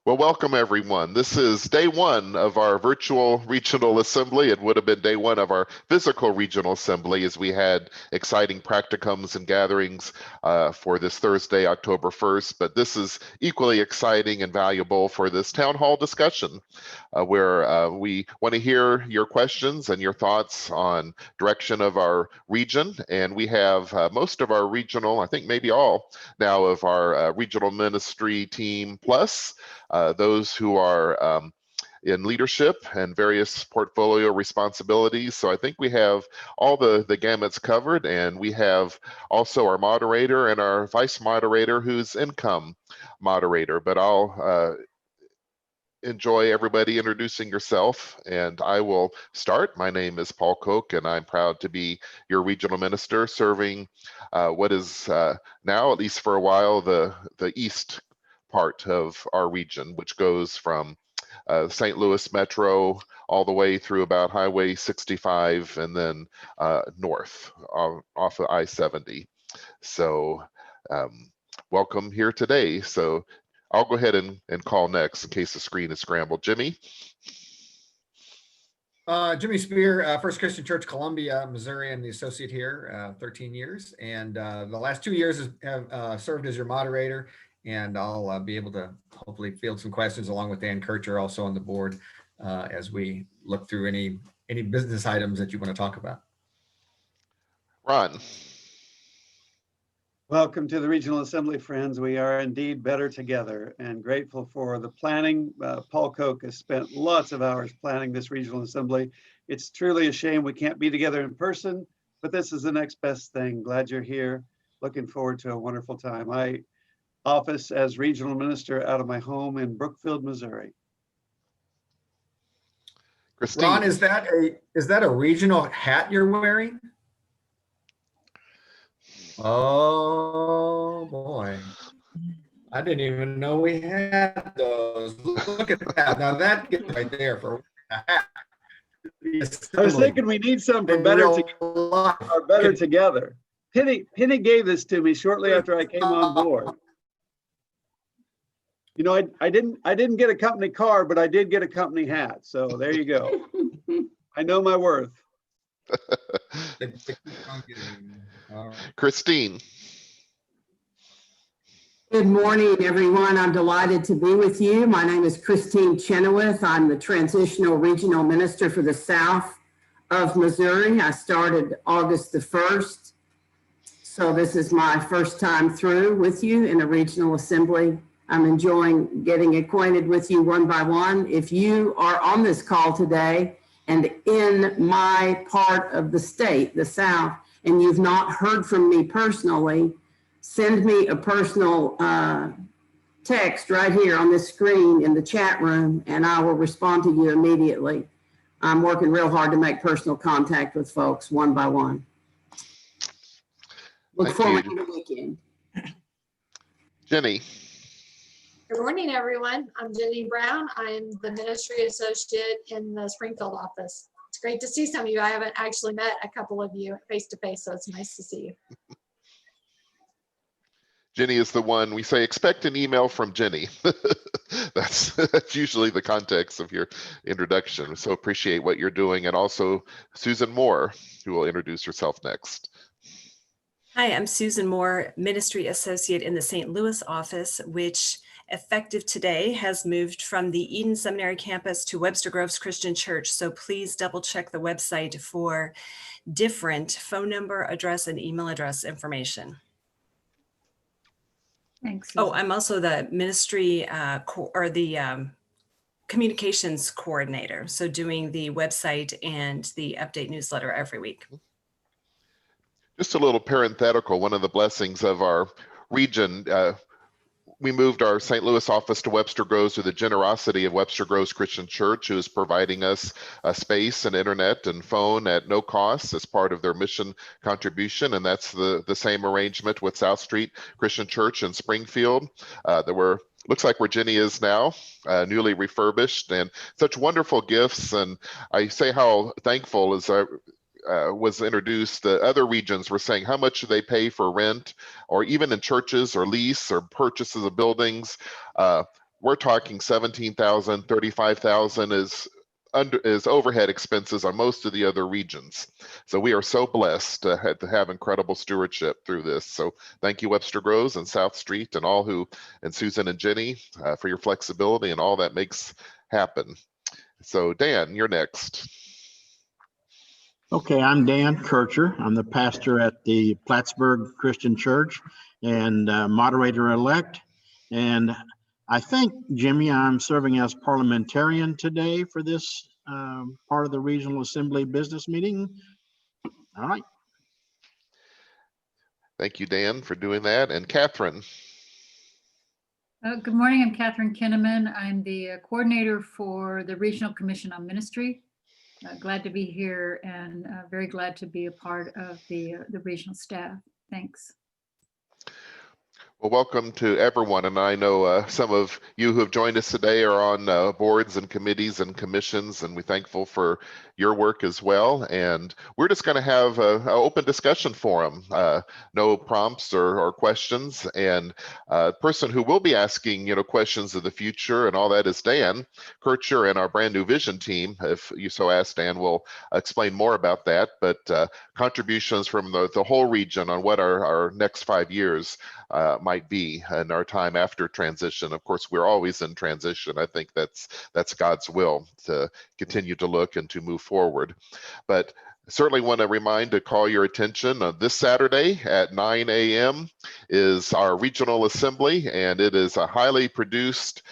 Well, welcome everyone. This is day one of our virtual regional assembly. It would have been day one of our physical regional assembly as we had exciting practicums and gatherings for this Thursday, October 1st. But this is equally exciting and valuable for this town hall discussion where we want to hear your questions and your thoughts on direction of our region. And we have most of our regional, I think maybe all now of our regional ministry team plus those who are in leadership and various portfolio responsibilities. So I think we have all the gamuts covered, and we have also our moderator and our vice moderator who's income moderator. But I'll enjoy everybody introducing yourself, and I will start. My name is Paul Koch, and I'm proud to be your regional minister serving what is now, at least for a while, the east part of our region, which goes from St. Louis Metro all the way through about Highway 65 and then north off of I-70. So welcome here today. So I'll go ahead and call next in case the screen is scrambled. Jimmy? Jimmy Spear, First Christian Church, Columbia, Missouri. I'm the associate here, 13 years. And the last 2 years have served as your moderator. And I'll be able to hopefully field some questions along with Dan Kircher, also on the board, as we look through any business items that you want to talk about. Ron. Welcome to the Regional Assembly, friends. We are indeed better together and grateful for the planning. Paul Koch has spent lots of hours planning this Regional Assembly. It's truly a shame we can't be together in person, but this is the next best thing. Glad you're here. Looking forward to a wonderful time. I office as regional minister out of my home in Brookfield, Missouri. Christine. Ron, is that a regional hat you're wearing? Oh boy, I didn't even know we had those. Look at that. Now that gets right there for a hat. I was thinking we need some for better together. Penny gave this to me shortly after I came on board. You know, I didn't get a company car, but I did get a company hat. So there you go. I know my worth. Christine. Good morning, everyone. I'm delighted to be with you. My name is Christine Chenoweth. I'm the transitional regional minister for the South of Missouri. I started August the 1st. So this is my first time through with you in a regional assembly. I'm enjoying getting acquainted with you one by one. If you are on this call today and in my part of the state, the South, and you've not heard from me personally, send me a personal text right here on this screen in the chat room, and I will respond to you immediately. I'm working real hard to make personal contact with folks one by one. Look forward to the weekend. Jenny. Good morning, everyone. I'm Jenny Brown. I'm the ministry associate in the Springfield office. It's great to see some of you. I haven't actually met a couple of you face to face, so it's nice to see you. Jenny is the one we say, expect an email from Jenny. That's usually the context of your introduction. So appreciate what you're doing. And also Susan Moore, who will introduce herself next. Hi, I'm Susan Moore, Ministry Associate in the St. Louis office, which effective today has moved from the Eden Seminary campus to Webster Groves Christian Church. So please double check the website for different phone number, address, and email address information. Thanks. Oh, I'm also the ministry communications coordinator. So doing the website and the update newsletter every week. Just a little parenthetical, one of the blessings of our region, we moved our St. Louis office to Webster Groves through the generosity of Webster Groves Christian Church, who is providing us a space and internet and phone at no cost as part of their mission contribution. And that's the same arrangement with South Street Christian Church in Springfield. Looks like where Jenny is now, newly refurbished, and such wonderful gifts. And I say how thankful as I was introduced, the other regions were saying how much do they pay for rent, or even in churches or lease or purchases of buildings. we're talking 17,000, 35,000 is overhead expenses on most of the other regions. So we are so blessed to have incredible stewardship through this. So thank you, Webster Groves and South Street and all and Susan and Jenny for your flexibility and all that makes happen. So Dan, you're next. Okay, I'm Dan Kircher. I'm the pastor at the Plattsburgh Christian Church and moderator-elect. And I think, Jimmy, I'm serving as parliamentarian today for this part of the Regional Assembly business meeting. All right. Thank you, Dan, for doing that. And Catherine. Good morning, I'm Catherine Kinnaman. I'm the coordinator for the Regional Commission on Ministry. Glad to be here and very glad to be a part of the regional staff. Thanks. Well, welcome to everyone. And I know some of you who have joined us today are on boards and committees and commissions, and we're thankful for your work as well. And we're just going to have an open discussion forum, no prompts or questions. And the person who will be asking, questions of the future and all that is Dan Kircher and our brand new vision team. If you so ask, Dan will explain more about that. But contributions from the whole region on what our next 5 years might be in our time after transition. Of course, we're always in transition. I think that's God's will to continue to look and to move forward. But certainly want to call your attention this Saturday at 9 a.m. is our regional assembly, and it is a highly produced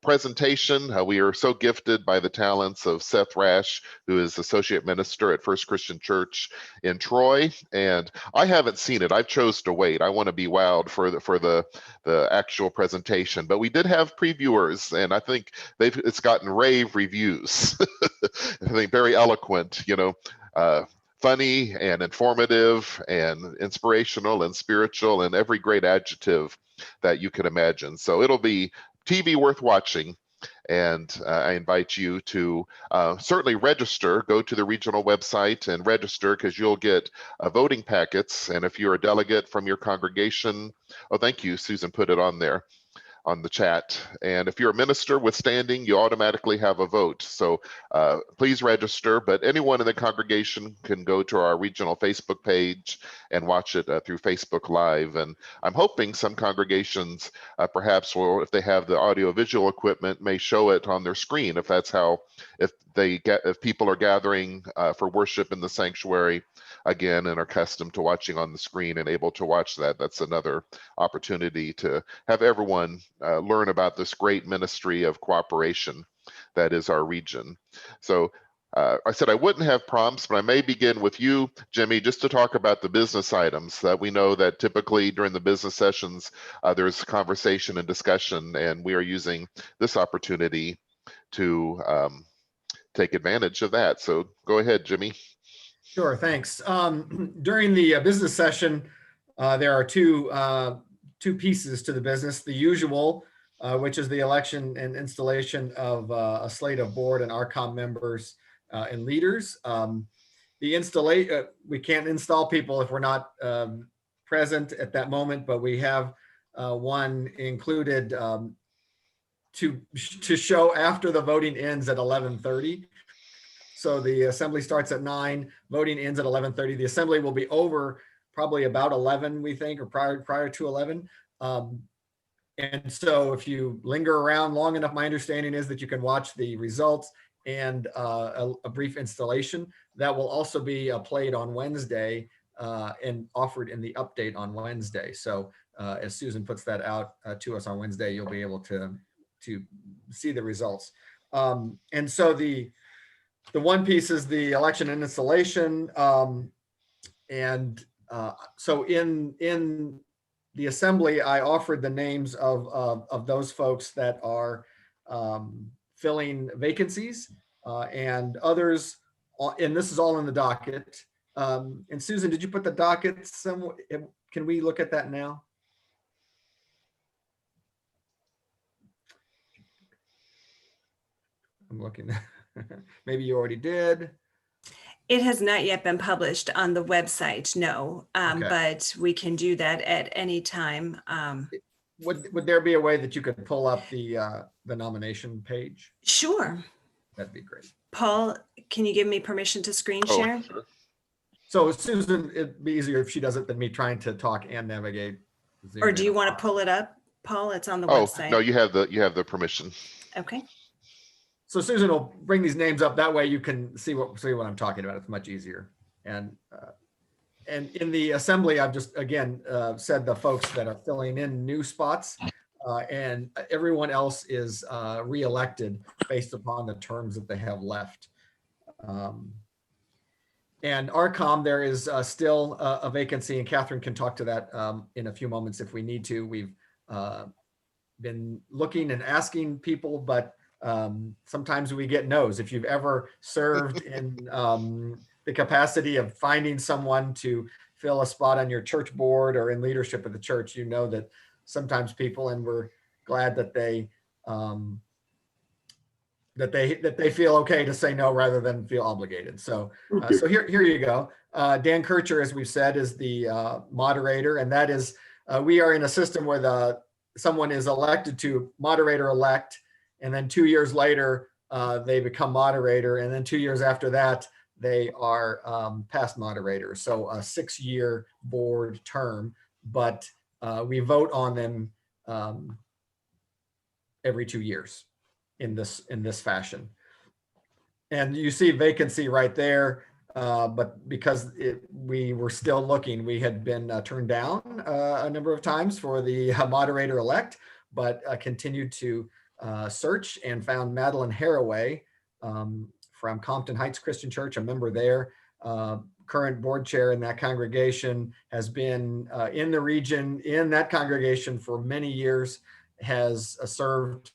presentation. We are so gifted by the talents of Seth Rash, who is associate minister at First Christian Church in Troy. And I haven't seen it. I chose to wait. I want to be wowed for the actual presentation. But we did have previewers, and I think it's gotten rave reviews. I think very eloquent, funny and informative and inspirational and spiritual and every great adjective that you can imagine. So it'll be TV worth watching, and I invite you to certainly register. Go to the regional website and register, because you'll get voting packets. And if you're a delegate from your congregation, oh, thank you, Susan put it on there on the chat. And if you're a minister with standing, you automatically have a vote. So please register, but anyone in the congregation can go to our regional Facebook page and watch it through Facebook Live. And I'm hoping some congregations perhaps will, if they have the audio visual equipment, may show it on their screen, if that's how, if people are gathering for worship in the sanctuary again and are accustomed to watching on the screen and able to watch that. That's another opportunity to have everyone learn about this great ministry of cooperation that is our region. So I said I wouldn't have prompts, but I may begin with you, Jimmy, just to talk about the business items that we know that typically during the business sessions, there's conversation and discussion, and we are using this opportunity to take advantage of that. So go ahead, Jimmy. Sure, thanks. During the business session, there are two pieces to the business. The usual, which is the election and installation of a slate of board and ARCOM members and leaders. The installation, we can't install people if we're not present at that moment, but we have one included to show after the voting ends at 11:30. So the assembly starts at 9, voting ends at 11:30. The assembly will be over probably about 11, we think, or prior to 11. And so if you linger around long enough, my understanding is that you can watch the results and a brief installation. That will also be played on Wednesday and offered in the update on Wednesday. So as Susan puts that out to us on Wednesday, you'll be able to see the results. And so the one piece is the election and installation. So in the assembly, I offered the names of those folks that are filling vacancies and others, and this is all in the docket. And Susan, did you put the docket somewhere? Can we look at that now? I'm looking. Maybe you already did. It has not yet been published on the website, no, Okay. but we can do that at any time. would there be a way that you could pull up the nomination page? Sure. That'd be great. Paul, can you give me permission to screen Oh, share? sure. So Susan, it'd be easier if she does it than me trying to talk and navigate. Zoom Or do in. you want to pull it up, Paul? It's on the Oh, website. no, you have the permission. Okay. So Susan will bring these names up. That way you can see what I'm talking about. It's much easier. And in the assembly, I've just, again, said the folks that are filling in new spots and everyone else is reelected based upon the terms that they have left. And ARCOM, there is still a vacancy, and Catherine can talk to that in a few moments if we need to. We've been looking and asking people, but sometimes we get no's. If you've ever served in the capacity of finding someone to fill a spot on your church board or in leadership of the church, you know that sometimes people, and we're glad that they feel okay to say no rather than feel obligated. So here you go. Dan Kircher, as we've said, is the moderator, and that is we are in a system where someone is elected to moderator-elect, and then 2 years later they become moderator, and then 2 years after that they are past moderator. So a 6-year board term, but we vote on them every 2 years in this fashion. And you see vacancy right there, but because we were still looking, we had been turned down a number of times for the moderator elect, but continued to search and found Madeline Haraway from Compton Heights Christian Church, a member there, current board chair in that congregation, has been in the region in that congregation for many years, has served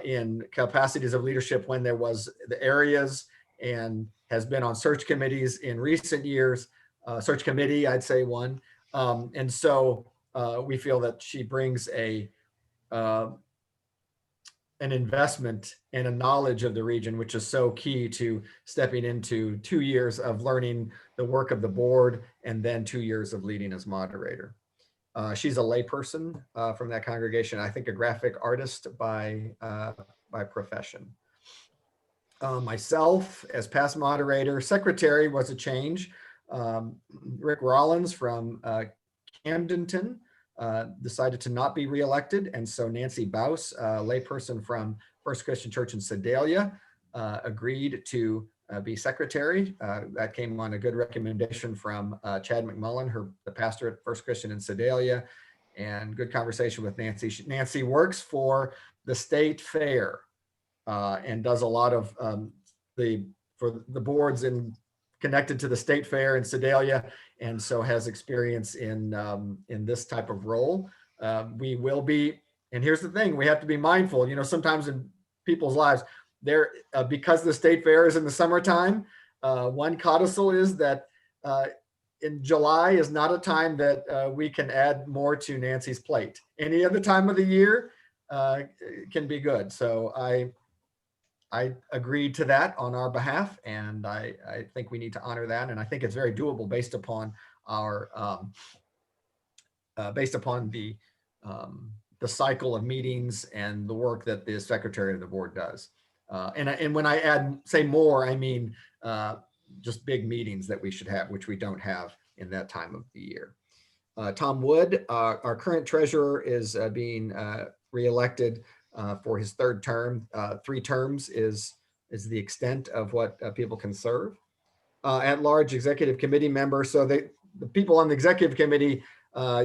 in capacities of leadership when there was the areas, and has been on search committees in recent years, search committee, I'd say one. And so we feel that she brings an investment and a knowledge of the region, which is so key to stepping into 2 years of learning the work of the board and then 2 years of leading as moderator. She's a layperson from that congregation. I think a graphic artist by profession. Myself as past moderator. Secretary was a change. Rick Rollins from Camdenton decided to not be reelected. And so Nancy Baus, a layperson from First Christian Church in Sedalia, agreed to be secretary. That came on a good recommendation from Chad McMullen, the pastor at First Christian in Sedalia, and good conversation with Nancy. Nancy works for the state fair and does a lot of for the boards connected to the state fair in Sedalia, and so has experience in this type of role. We will be, and here's the thing, we have to be mindful, sometimes in people's lives, because the state fair is in the summertime, one codicil is that in July is not a time that we can add more to Nancy's plate. Any other time of the year can be good. So I agreed to that on our behalf, and I think we need to honor that. And I think it's very doable based upon the cycle of meetings and the work that the secretary of the board does. And when I say more, I mean just big meetings that we should have, which we don't have in that time of the year. Tom Wood, our current treasurer, is being reelected for his third term. 3 terms is the extent of what people can serve. At-large executive committee member. So the people on the executive committee,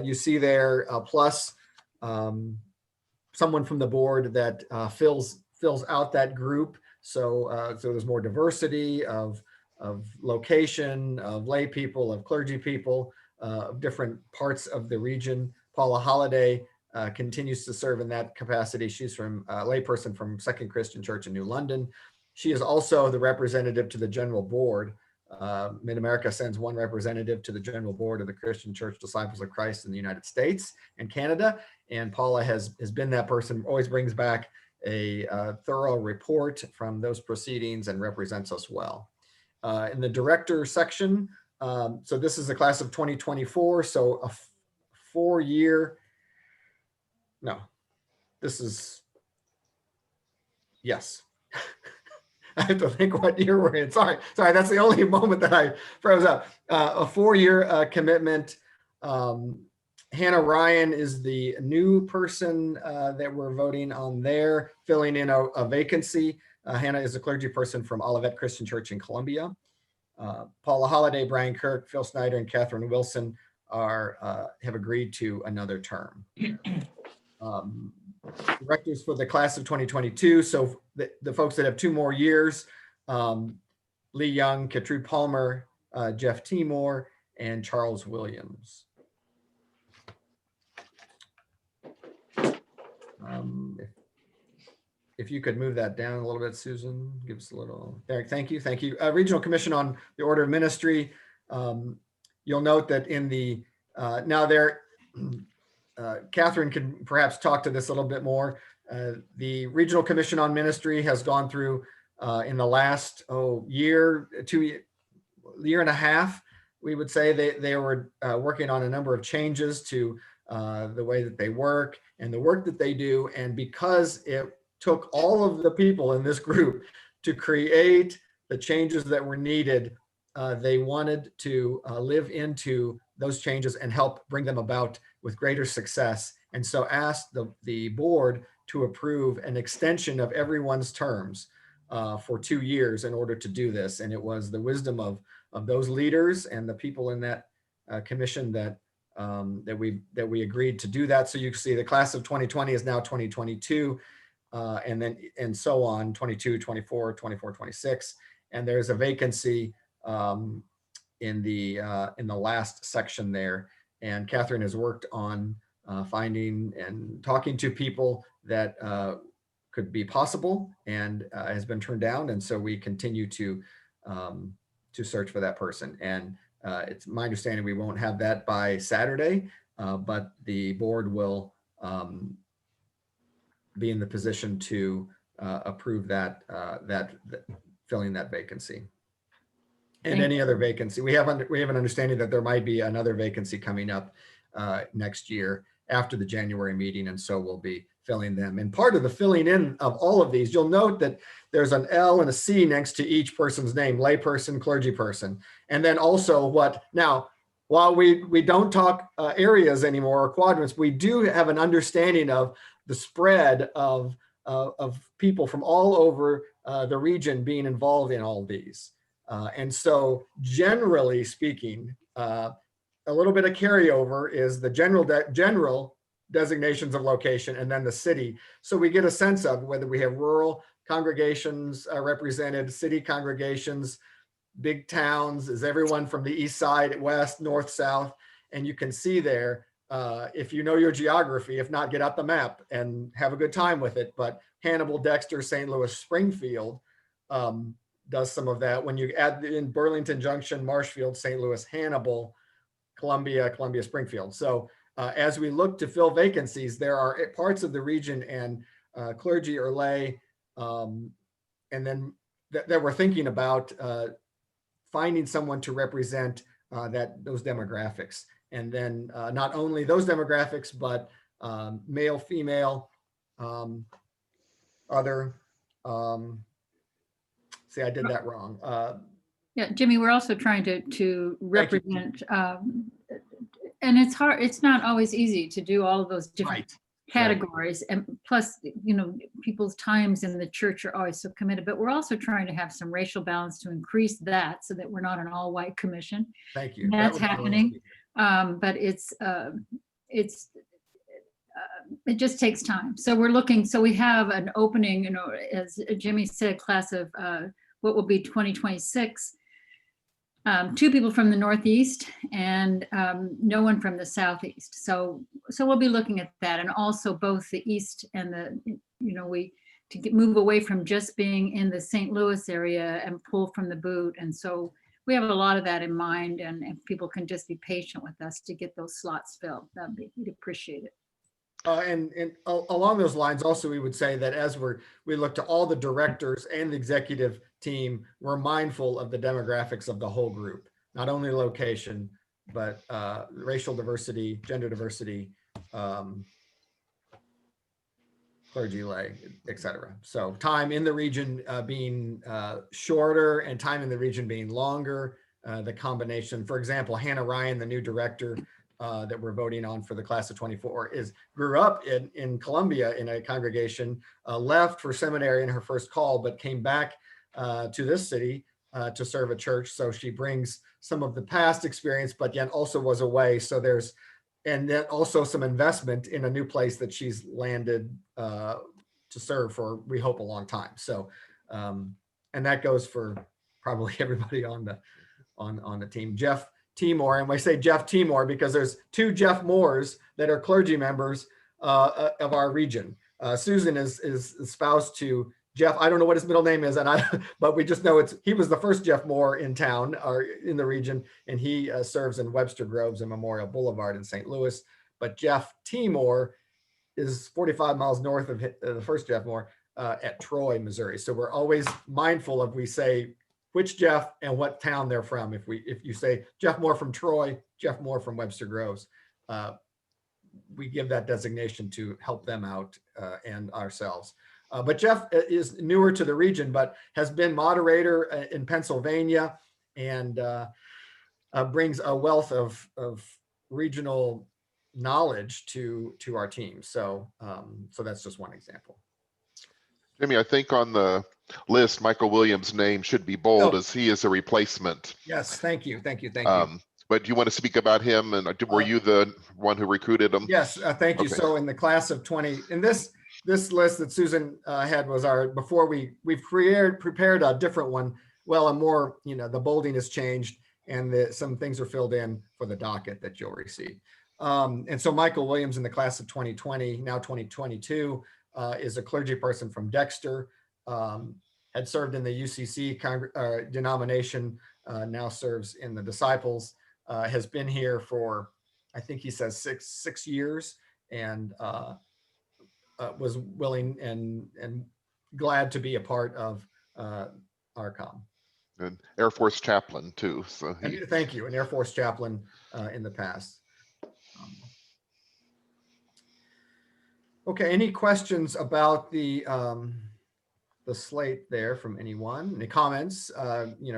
you see there, plus someone from the board that fills out that group. So there's more diversity of location, of lay people, of clergy people, of different parts of the region. Paula Holliday continues to serve in that capacity. She's from a layperson from Second Christian Church in New London. She is also the representative to the general board. Mid-America sends one representative to the general board of the Christian Church Disciples of Christ in the United States and Canada. And Paula has been that person, always brings back a thorough report from those proceedings and represents us well. In the director section, so this is the class of 2024, so a 4-year No, this is, yes. I have to think what year we're in. Sorry, that's the only moment that I froze up. A 4-year commitment. Hannah Ryan is the new person that we're voting on there, filling in a vacancy. Hannah is a clergy person from Olivet Christian Church in Columbia. Paula Holliday, Brian Kirk, Phil Snyder, and Catherine Wilson have agreed to another term. Directors for the class of 2022. So the folks that have 2 more years, Lee Young, Katru Palmer, Jeff Timor, and Charles Williams. If you could move that down a little bit, Susan, give us a little, Eric, thank you. Regional Commission on the Order of Ministry. You'll note that in the, now there, Catherine can perhaps talk to this a little bit more. The Regional Commission on Ministry has gone through in the last year and a half, we would say they were working on a number of changes to the way that they work and the work that they do. And because it took all of the people in this group to create the changes that were needed, they wanted to live into those changes and help bring them about with greater success. And so asked the board to approve an extension of everyone's terms for 2 years in order to do this. And it was the wisdom of those leaders and the people in that commission that we agreed to do that. So you can see the class of 2020 is now 2022, and so on, 22, 24, 24, 26. And there's a vacancy in the last section there. And Catherine has worked on finding and talking to people that could be possible and has been turned down. And so we continue to search for that person. And it's my understanding we won't have that by Saturday, but the board will be in the position to approve that filling that vacancy. And any other vacancy. We have an understanding that there might be another vacancy coming up next year after the January meeting, and so we'll be filling them. And part of the filling in of all of these, you'll note that there's an L and a C next to each person's name: layperson, clergy person. And then also now, while we don't talk areas anymore or quadrants, we do have an understanding of the spread of people from all over the region being involved in all these. And so generally speaking, a little bit of carryover is the general designations of location and then the city. So we get a sense of whether we have rural congregations represented, city congregations, big towns, is everyone from the east side, west, north, south. And you can see there, if you know your geography, if not, get out the map and have a good time with it. But Hannibal, Dexter, St. Louis, Springfield does some of that. When you add in Burlington Junction, Marshfield, St. Louis, Hannibal, Columbia, Springfield. So as we look to fill vacancies, there are parts of the region and clergy or lay, and then that we're thinking about finding someone to represent those demographics. And then not only those demographics, but male, female, other. See, I did that wrong. Yeah, Jimmy, we're also trying to represent, and it's hard, it's not always easy to do all of those different categories. And plus, people's times in the church are always so committed, but we're also trying to have some racial balance to increase that so that we're not an all white commission. Thank you. That's happening. But it just takes time. So we're looking, so we have an opening, as Jimmy said, class of what will be 2026. 2 people from the Northeast and no one from the Southeast. So we'll be looking at that, and also both the East and move away from just being in the St. Louis area and pull from the boot. And so we have a lot of that in mind, and if people can just be patient with us to get those slots filled, we'd appreciate it. And along those lines, also, we would say that as we look to all the directors and the executive team, we're mindful of the demographics of the whole group, not only location, but racial diversity, gender diversity, clergy, lay, et cetera. So time in the region being shorter and time in the region being longer, the combination. For example, Hannah Ryan, the new director that we're voting on for the class of 24, grew up in Columbia in a congregation, left for seminary in her first call, but came back to this city to serve a church. So she brings some of the past experience, but yet also was away. So and then also some investment in a new place that she's landed to serve for, we hope, a long time. So, and that goes for probably everybody on the team. Jeff Timor, and we say Jeff Timor because there's 2 Jeff Moores that are clergy members of our region. Susan is espoused to Jeff. I don't know what his middle name is, but we just know he was the first Jeff Moore in town or in the region, and he serves in Webster Groves and Memorial Boulevard in St. Louis. But Jeff Timor is 45 miles north of the first Jeff Moore at Troy, Missouri. So we're always mindful of, we say which Jeff and what town they're from. If you say Jeff Moore from Troy, Jeff Moore from Webster Groves, we give that designation to help them out and ourselves. But Jeff is newer to the region, but has been moderator in Pennsylvania and brings a wealth of regional knowledge to our team. So that's just one example. Jimmy, I think on the list, Michael Williams' name should be bold as he is a replacement. Yes, thank you. But do you want to speak about him? And were you the one who recruited him? Yes, thank you. Okay. So in the class of 20, in this list that Susan had was before we've prepared a different one. Well, a more, the bolding has changed and some things are filled in for the docket that you'll receive. And so Michael Williams in the class of 2020, now 2022, is a clergy person from Dexter, had served in the UCC denomination, now serves in the Disciples, has been here for, I think he says six years, and was willing and glad to be a part of ARCOM. And Air Force chaplain too. So Thank you, an Air Force chaplain in the past. Okay, any questions about the slate there from anyone? Any comments,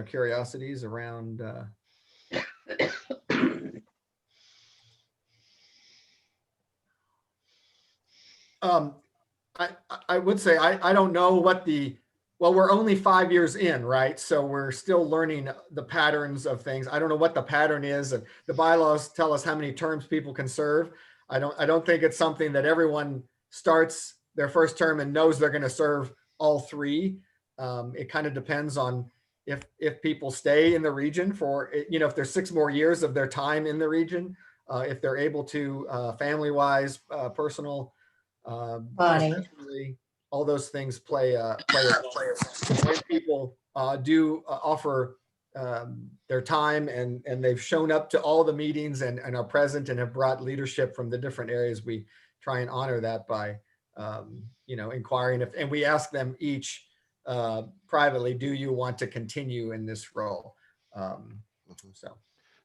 curiosities around? I would say, I don't know what well, we're only 5 years in, right? So we're still learning the patterns of things. I don't know what the pattern is. And the bylaws tell us how many terms people can serve. I don't think it's something that everyone starts their first term and knows they're going to serve all 3. It kind of depends on if people stay in the region for, if there's 6 more years of their time in the region, if they're able to, family-wise, personal, all those things play a role. When people do offer their time and they've shown up to all the meetings and are present and have brought leadership from the different areas, we try and honor that by inquiring and we ask them each privately, do you want to continue in this role? So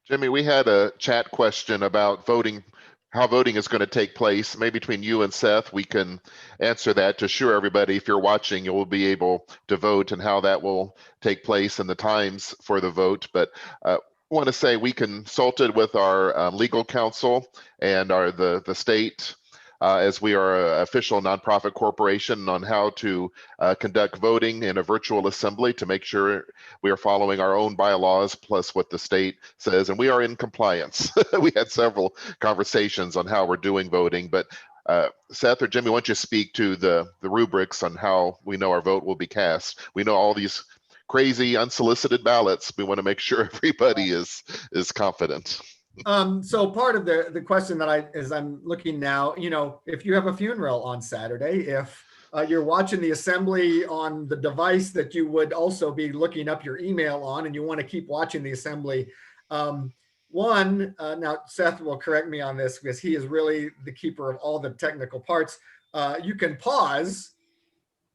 Jimmy, we had a chat question about voting, how voting is going to take place. Maybe between you and Seth, we can answer that to assure everybody, if you're watching, you will be able to vote and how that will take place and the times for the vote. But I want to say we consulted with our legal counsel and the state as we are an official nonprofit corporation on how to conduct voting in a virtual assembly to make sure we are following our own bylaws plus what the state says, and we are in compliance. We had several conversations on how we're doing voting, but Seth or Jimmy, why don't you speak to the rubrics on how we know our vote will be cast? We know all these crazy unsolicited ballots. We want to make sure everybody is confident. So part of the question that as I'm looking now, if you have a funeral on Saturday, if you're watching the assembly on the device that you would also be looking up your email on, and you want to keep watching the assembly, now Seth will correct me on this because he is really the keeper of all the technical parts. You can pause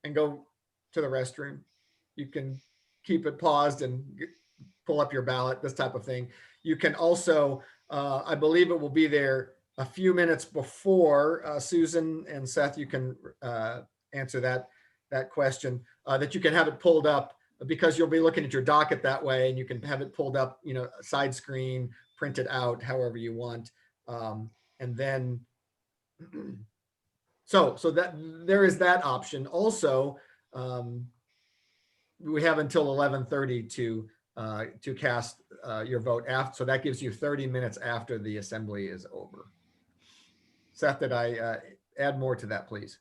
and go to the restroom. You can keep it paused and pull up your ballot, this type of thing. You can also, I believe it will be there a few minutes before. Susan and Seth, you can answer that question, that you can have it pulled up, because you'll be looking at your docket that way, and you can have it pulled up, side screen, print it out, however you want. And then, so that there is that option. Also, we have until 11:30 to cast your vote after. So that gives you 30 minutes after the assembly is over. Seth, did I add more to that, please?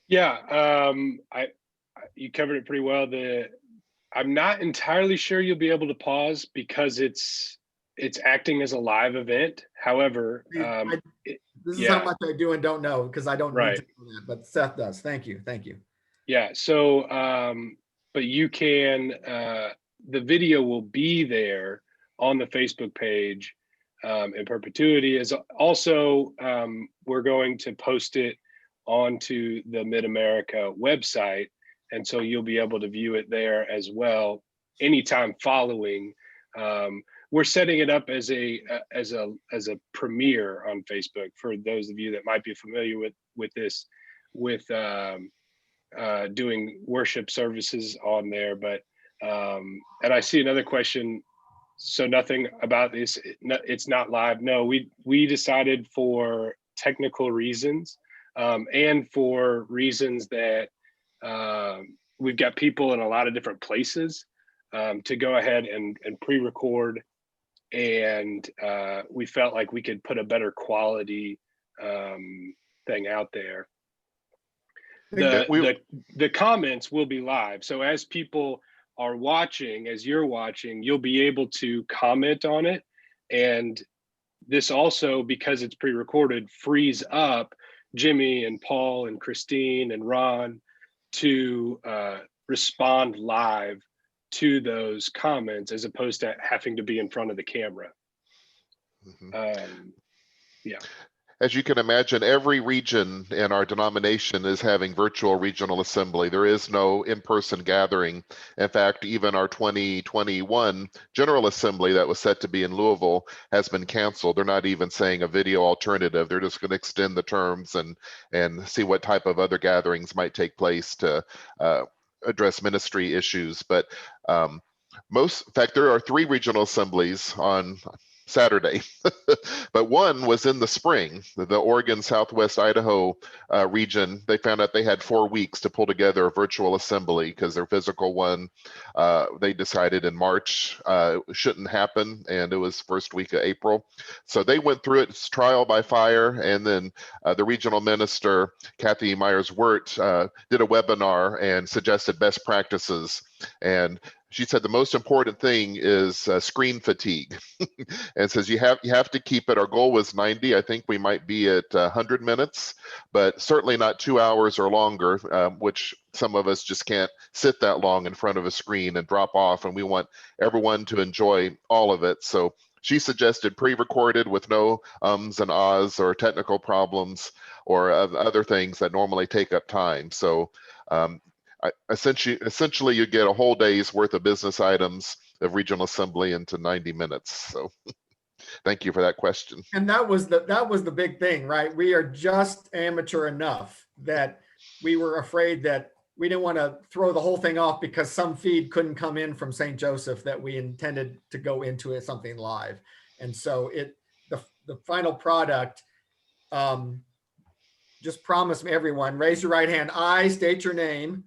Yeah, you covered it pretty well. I'm not entirely sure you'll be able to pause because it's acting as a live event. However, This is yeah. how much I do and don't know, because I don't need Right. to know that, but Seth does. Thank you. Yeah. So, but you can. The video will be there on the Facebook page in perpetuity. Is also we're going to post it onto the Mid-America website, and so you'll be able to view it there as well anytime following. We're setting it up as a premiere on Facebook for those of you that might be familiar with this, with doing worship services on there. But and I see another question. So nothing about this. It's not live. No, we decided for technical reasons and for reasons that we've got people in a lot of different places to go ahead and pre-record, and we felt like we could put a better quality thing out there. The comments will be live, so as people are watching, as you're watching, you'll be able to comment on it. And this also, because it's pre-recorded, frees up Jimmy and Paul and Christine and Ron to respond live to those comments, as opposed to having to be in front of the camera. Yeah. As you can imagine, every region in our denomination is having virtual regional assembly. There is no in-person gathering. In fact, even our 2021 General Assembly that was set to be in Louisville has been canceled. They're not even saying a video alternative. They're just going to extend the terms and see what type of other gatherings might take place to address ministry issues. But in fact, there are 3 regional assemblies on Saturday, but one was in the spring. The Oregon, Southwest Idaho region, they found out they had 4 weeks to pull together a virtual assembly because their physical one, they decided in March shouldn't happen, and it was first week of April. So they went through it, it's trial by fire, and then the regional minister, Kathy Myers-Wirt, did a webinar and suggested best practices. And she said the most important thing is screen fatigue, and says you have to keep it. Our goal was 90. I think we might be at 100 minutes, but certainly not 2 hours or longer, which some of us just can't sit that long in front of a screen and drop off. And we want everyone to enjoy all of it. So she suggested pre-recorded with no ums and ahs or technical problems or other things that normally take up time. So essentially you get a whole day's worth of business items of regional assembly into 90 minutes. So thank you for that question. And that was the big thing, right? We are just amateur enough that we were afraid that we didn't want to throw the whole thing off because some feed couldn't come in from St. Joseph that we intended to go into it something live. And so the final product, just promise me, everyone, raise your right hand. I state your name.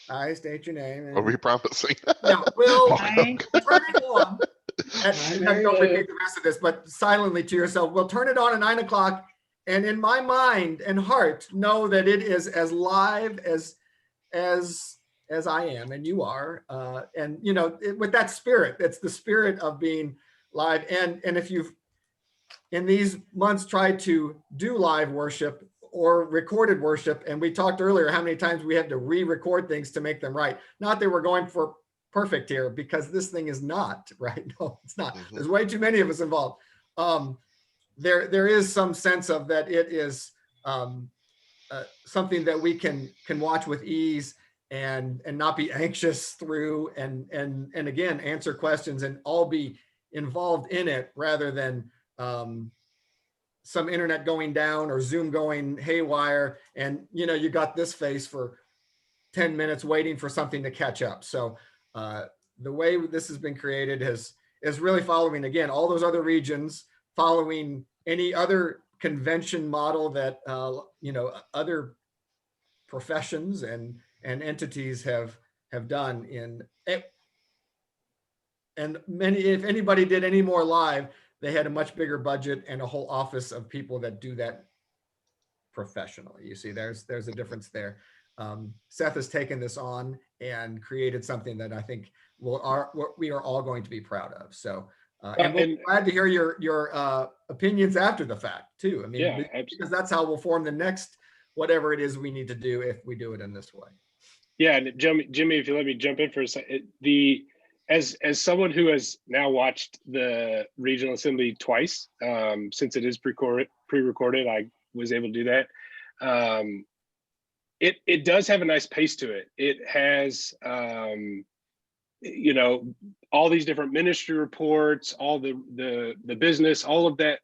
I state your name. Are we promising? No, we'll Aye. turn it on. And don't repeat the rest of this, but silently to yourself. We'll turn it on at 9 o'clock. And in my mind and heart, know that it is as live as I am and you are. And with that spirit, it's the spirit of being live. And if you've in these months tried to do live worship or recorded worship, and we talked earlier how many times we had to re-record things to make them right. Not that we're going for perfect here, because this thing is not right. No, it's not. Mm-hmm. There's way too many of us involved. There is some sense of that it is something that we can watch with ease and not be anxious through, and again answer questions and all be involved in it, rather than some internet going down or Zoom going haywire, and you got this face for 10 minutes waiting for something to catch up. So the way this has been created is really following, again, all those other regions, following any other convention model that, other professions and entities have done in it. And if anybody did any more live, they had a much bigger budget and a whole office of people that do that professionally. You see, there's a difference there. Seth has taken this on and created something that I think we are all going to be proud of. So, and we're glad to hear your opinions after the fact too. I mean, Yeah, because that's how we'll form the next whatever it is we need to do if we do it in this way. Yeah, and Jimmy, if you let me jump in for a second, as someone who has now watched the Regional Assembly twice, since it is pre-recorded, I was able to do that. It does have a nice pace to it. It has, all these different ministry reports, all the business, all of that.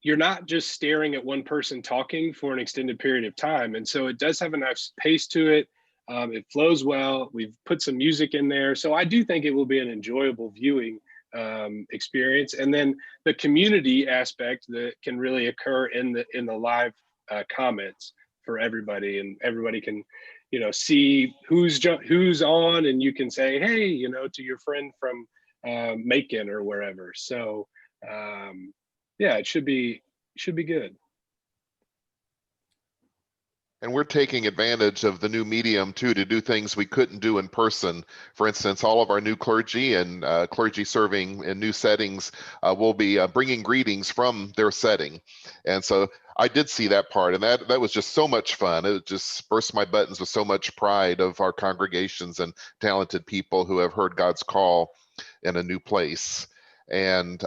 You're not just staring at one person talking for an extended period of time. And so it does have a nice pace to it. It flows well. We've put some music in there. So I do think it will be an enjoyable viewing experience. And then the community aspect that can really occur in the live comments for everybody, and everybody can, see who's on, and you can say, hey, to your friend from Macon or wherever. So yeah, it should be good. And we're taking advantage of the new medium too to do things we couldn't do in person. For instance, all of our new clergy and clergy serving in new settings will be bringing greetings from their setting. And so I did see that part, and that was just so much fun. It just burst my buttons with so much pride of our congregations and talented people who have heard God's call in a new place. And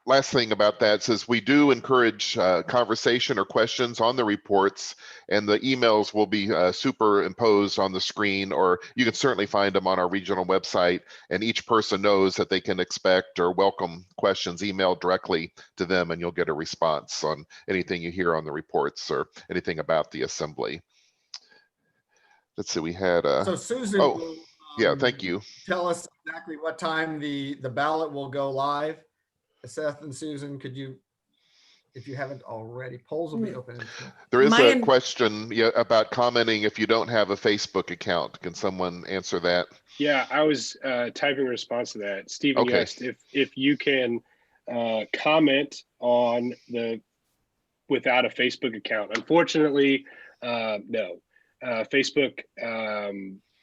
last thing about that says we do encourage conversation or questions on the reports, and the emails will be superimposed on the screen, or you can certainly find them on our regional website, and each person knows that they can expect or welcome questions emailed directly to them, and you'll get a response on anything you hear on the reports or anything about the assembly. Let's see, we had so Susan will, yeah, thank you. Tell us exactly what time the ballot will go live. Seth and Susan, could you, if you haven't already, polls will be open. There is a question about commenting if you don't have a Facebook account. Can someone answer that? Yeah, I was typing a response to that. Stephen, you asked if you can comment on without a Facebook account. Unfortunately, no. Facebook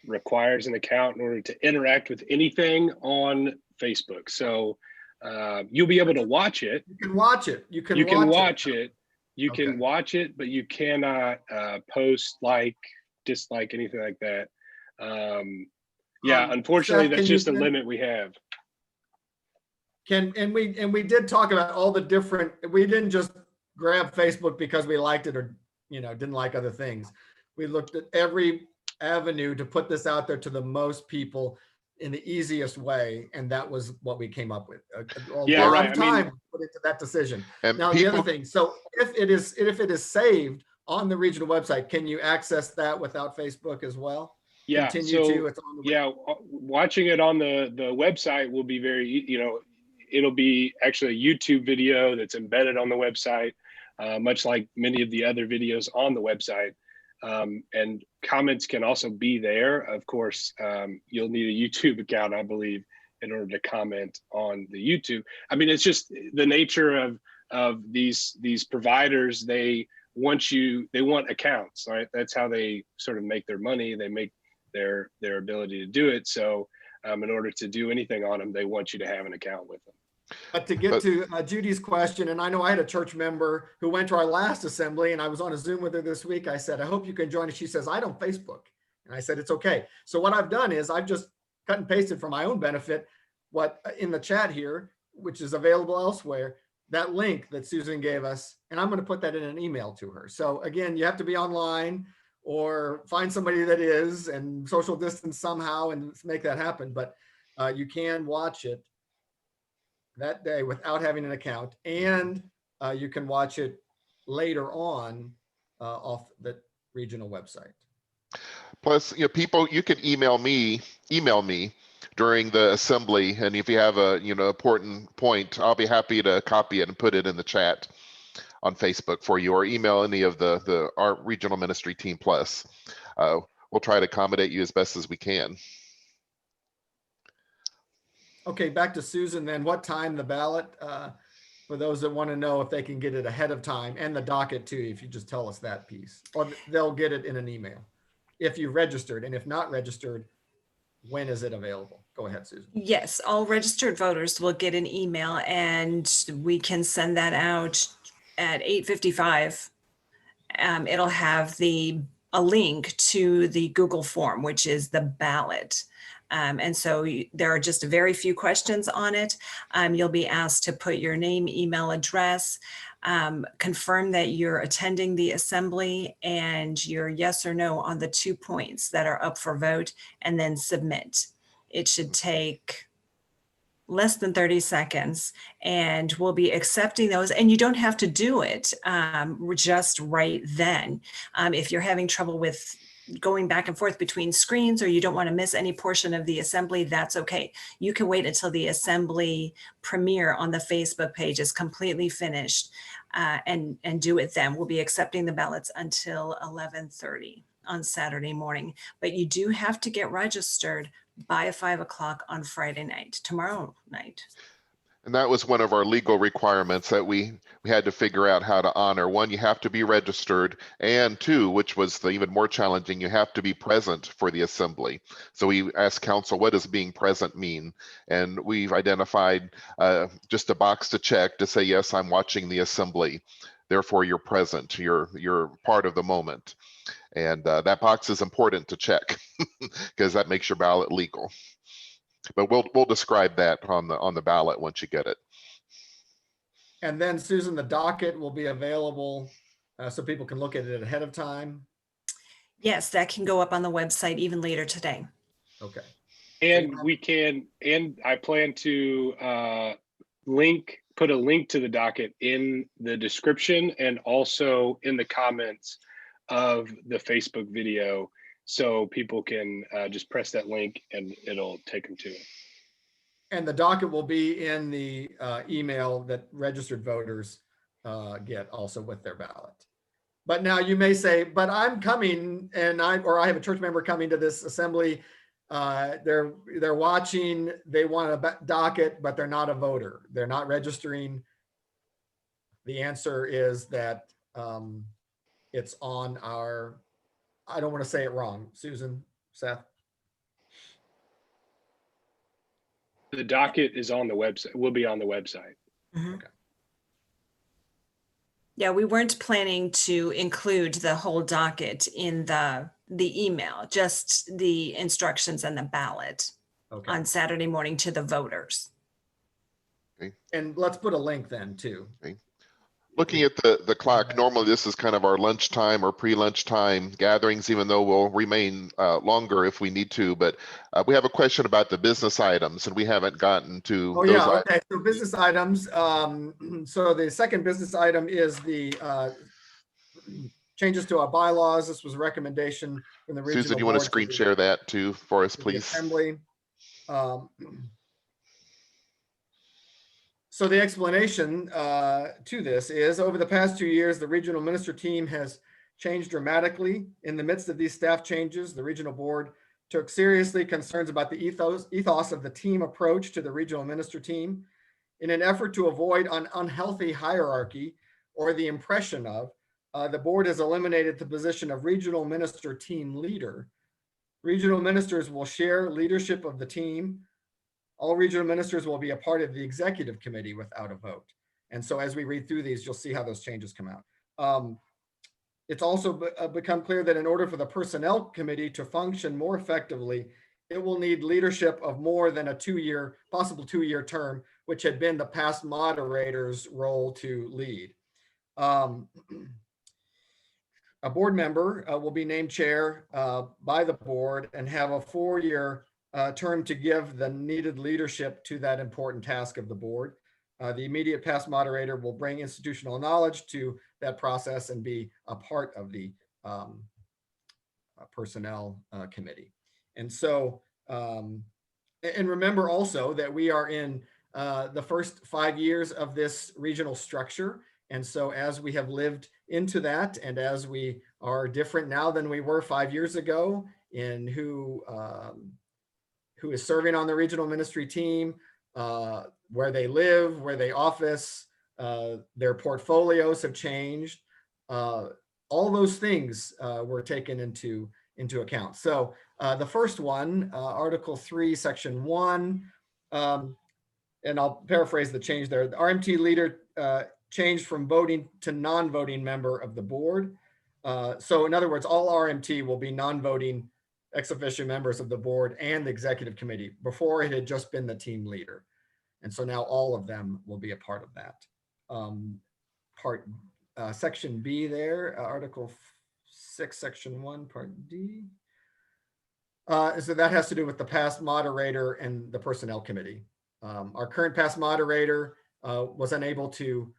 requires an account in order to interact with anything on Facebook. So you'll be able to watch it. You can watch it. You can watch it. You can watch it, but you cannot post, dislike, anything like that. Yeah, unfortunately, Seth, that's just a limit we have. And we did talk about all the different. We didn't just grab Facebook because we liked it or didn't like other things. We looked at every avenue to put this out there to the most people in the easiest way, and that was what we came up with. A lot of time put into that decision. Now the other thing, so if it is saved on the regional website, can you access that without Facebook as well? Yeah. It's on the watching it on the website will be very, it'll be actually a YouTube video that's embedded on the website, much like many of the other videos on the website. And comments can also be there. Of course, you'll need a YouTube account, I believe, in order to comment on the YouTube. I mean, it's just the nature of these providers. They want accounts, right? That's how they sort of make their money. They make their ability to do it. So in order to do anything on them, they want you to have an account with them. But to get to Judy's question, and I know I had a church member who went to our last assembly, and I was on a Zoom with her this week. I said, I hope you can join us. She says, I don't Facebook. And I said, it's okay. So what I've done is I've just cut and pasted for my own benefit what in the chat here, which is available elsewhere, that link that Susan gave us, and I'm going to put that in an email to her. So again, you have to be online or find somebody that is and social distance somehow and make that happen. But you can watch it that day without having an account, and you can watch it later on off the regional website. Plus, people, you can email me during the assembly, and if you have a important point, I'll be happy to copy it and put it in the chat on Facebook for you, or email any of our regional ministry team plus. We'll try to accommodate you as best as we can. Okay, back to Susan then. What time the ballot, for those that want to know if they can get it ahead of time, and the docket too, if you just tell us that piece, or they'll get it in an email if you registered, and if not registered, when is it available? Go ahead, Susan. Yes, all registered voters will get an email, and we can send that out at 8:55. It'll have a link to the Google form, which is the ballot. And so there are just very few questions on it. You'll be asked to put your name, email address, confirm that you're attending the assembly, and your yes or no on the 2 points that are up for vote, and then submit. It should take less than 30 seconds, and we'll be accepting those. And you don't have to do it just right then. If you're having trouble with going back and forth between screens, or you don't want to miss any portion of the assembly, that's okay. You can wait until the assembly premiere on the Facebook page is completely finished and do it then. We'll be accepting the ballots until 11:30 on Saturday morning, but you do have to get registered by 5 o'clock on Friday night, tomorrow night. And that was one of our legal requirements that we had to figure out how to honor. One, you have to be registered, and two, which was the even more challenging, you have to be present for the assembly. So we asked council, what does being present mean? And we've identified just a box to check to say, yes, I'm watching the assembly. Therefore, you're present, you're part of the moment. And that box is important to check because that makes your ballot legal. But we'll describe that on the ballot once you get it. And then Susan, the docket will be available so people can look at it ahead of time. Yes, that can go up on the website even later today. Okay. And I plan to put a link to the docket in the description and also in the comments of the Facebook video, so people can just press that link and it'll take them to it. And the docket will be in the email that registered voters get also with their ballot. But now you may say, but I'm coming and I have a church member coming to this assembly. They're watching, they want a docket, but they're not a voter. They're not registering. The answer is that it's on our, I don't want to say it wrong. Susan, Seth. The docket is on the website, will be on the website. Mm-hmm. Okay. Yeah, we weren't planning to include the whole docket in the email, just the instructions and the ballot on Saturday morning to the voters. Okay. And let's put a link then too. Okay. Looking at the clock, normally this is kind of our lunchtime or pre-lunchtime gatherings, even though we'll remain longer if we need to. But we have a question about the business items, and we haven't gotten to Oh those yeah, okay. So business items. So the second business item is the changes to our bylaws. This was a recommendation from the regional Susan, you want to board screen the- share that too for us, to the please? Assembly. So the explanation to this is, over the past 2 years, the regional minister team has changed dramatically. In the midst of these staff changes, the regional board took seriously concerns about the ethos of the team approach to the regional minister team. In an effort to avoid an unhealthy hierarchy or the impression of, the board has eliminated the position of regional minister team leader. Regional ministers will share leadership of the team. All regional ministers will be a part of the executive committee without a vote. And so as we read through these, you'll see how those changes come out. It's also become clear that in order for the personnel committee to function more effectively, it will need leadership of more than a possible two-year term, which had been the past moderator's role to lead. A board member will be named chair by the board and have a 4-year term to give the needed leadership to that important task of the board. The immediate past moderator will bring institutional knowledge to that process and be a part of the personnel committee. And so, and remember also that we are in the first 5 years of this regional structure. And so as we have lived into that, and as we are different now than we were 5 years ago in who is serving on the regional ministry team, where they live, where they office, their portfolios have changed. All those things were taken into account. So the first one, Article 3, Section 1, and I'll paraphrase the change there. The RMT leader changed from voting to non-voting member of the board. So in other words, all RMT will be non-voting ex officio members of the board and the executive committee. Before, it had just been the team leader. And so now all of them will be a part of that. Section B there, Article 6, Section 1, Part D. So that has to do with the past moderator and the personnel committee. Our current past moderator was unable to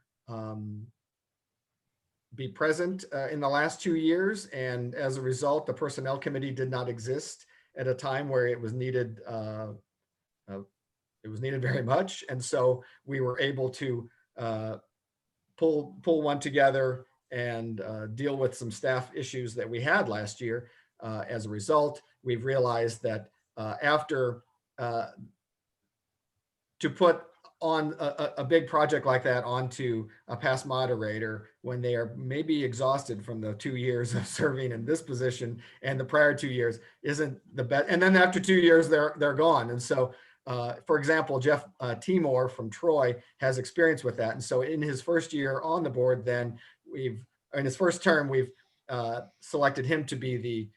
be present in the last 2 years. And as a result, the personnel committee did not exist at a time where it was needed. It was needed very much. And so we were able to pull one together and deal with some staff issues that we had last year. As a result, we've realized that after to put on a big project like that onto a past moderator when they are maybe exhausted from the 2 years of serving in this position and the prior 2 years isn't the best. And then after 2 years, they're gone. And so, for example, Jeff Timor from Troy has experience with that. And so in his first year on the board, then in his first term, we've selected him to be the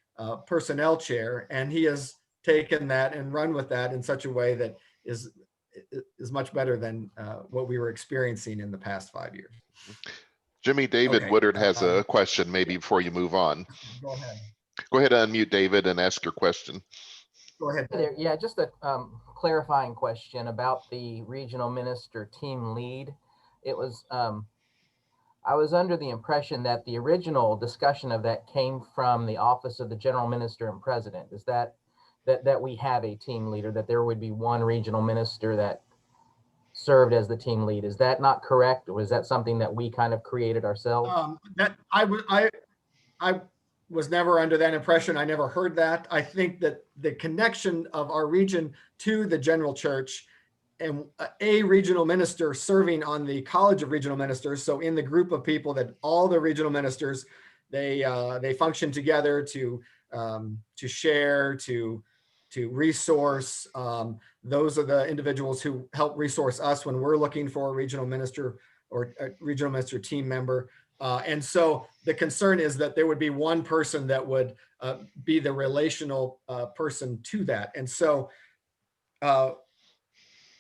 personnel chair, and he has taken that and run with that in such a way that is much better than what we were experiencing in the past 5 years. Jimmy, David Okay. Woodard has a question maybe before you move on. Go ahead. Go ahead and unmute David and ask your question. Go ahead. Hey there. Yeah, just a clarifying question about the regional minister team lead. It was, I was under the impression that the original discussion of that came from the office of the general minister and president. Is that we have a team leader, that there would be one regional minister that served as the team lead? Is that not correct? Or was that something that we kind of created ourselves? I was never under that impression. I never heard that. I think that the connection of our region to the general church and a regional minister serving on the College of Regional Ministers. So in the group of people that all the regional ministers, they function together to share, to resource. Those are the individuals who help resource us when we're looking for a regional minister or a regional minister team member. And so the concern is that there would be one person that would be the relational person to that. And so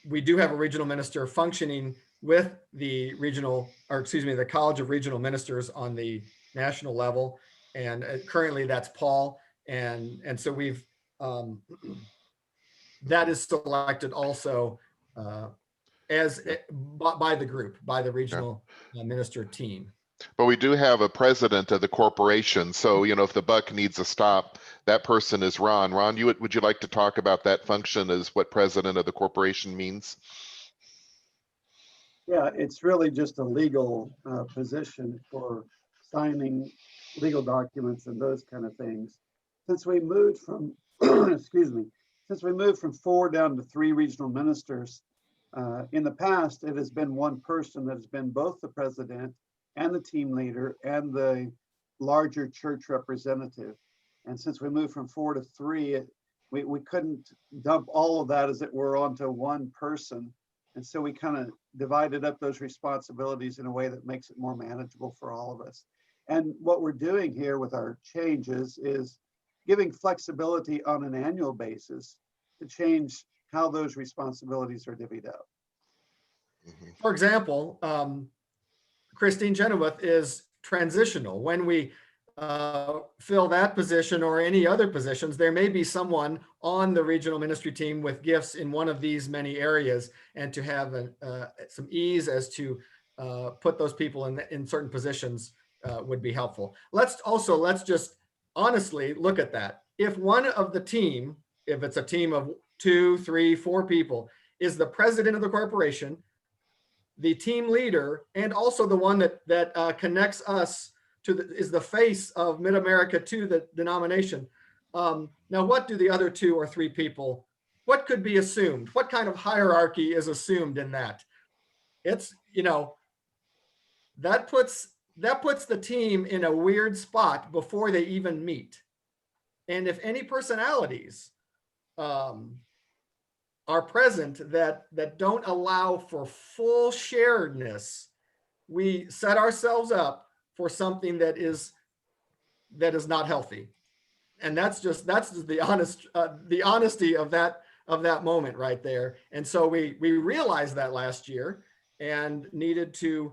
we do have a regional minister functioning with the the College of Regional Ministers on the national level. And currently that's Paul. And so we've, that is selected also by the group, by the regional minister team. But we do have a president of the corporation. So, if the buck needs a stop, that person is Ron. Ron, would you like to talk about that function as what president of the corporation means? Yeah, it's really just a legal position for signing legal documents and those kind of things. Since we moved from, since we moved from 4 down to 3 regional ministers, in the past, it has been one person that has been both the president and the team leader and the larger church representative. And since we moved from 4 to 3, we couldn't dump all of that, as it were, onto one person. And so we kind of divided up those responsibilities in a way that makes it more manageable for all of us. And what we're doing here with our changes is giving flexibility on an annual basis to change how those responsibilities are divvied up. For example, Christine Chenoweth is transitional. When we fill that position or any other positions, there may be someone on the regional ministry team with gifts in one of these many areas, and to have some ease as to put those people in certain positions would be helpful. Let's just honestly, look at that. If one of the team, if it's a team of 2, 3, 4 people, is the president of the corporation, the team leader, and also the one that connects us to is the face of Mid-America to the denomination. Now, what do the other 2 or 3 people, what could be assumed? What kind of hierarchy is assumed in that? It's, that puts the team in a weird spot before they even meet. And if any personalities are present that don't allow for full sharedness, we set ourselves up for something that is not healthy. And that's the honesty of that moment right there. And so we realized that last year and needed to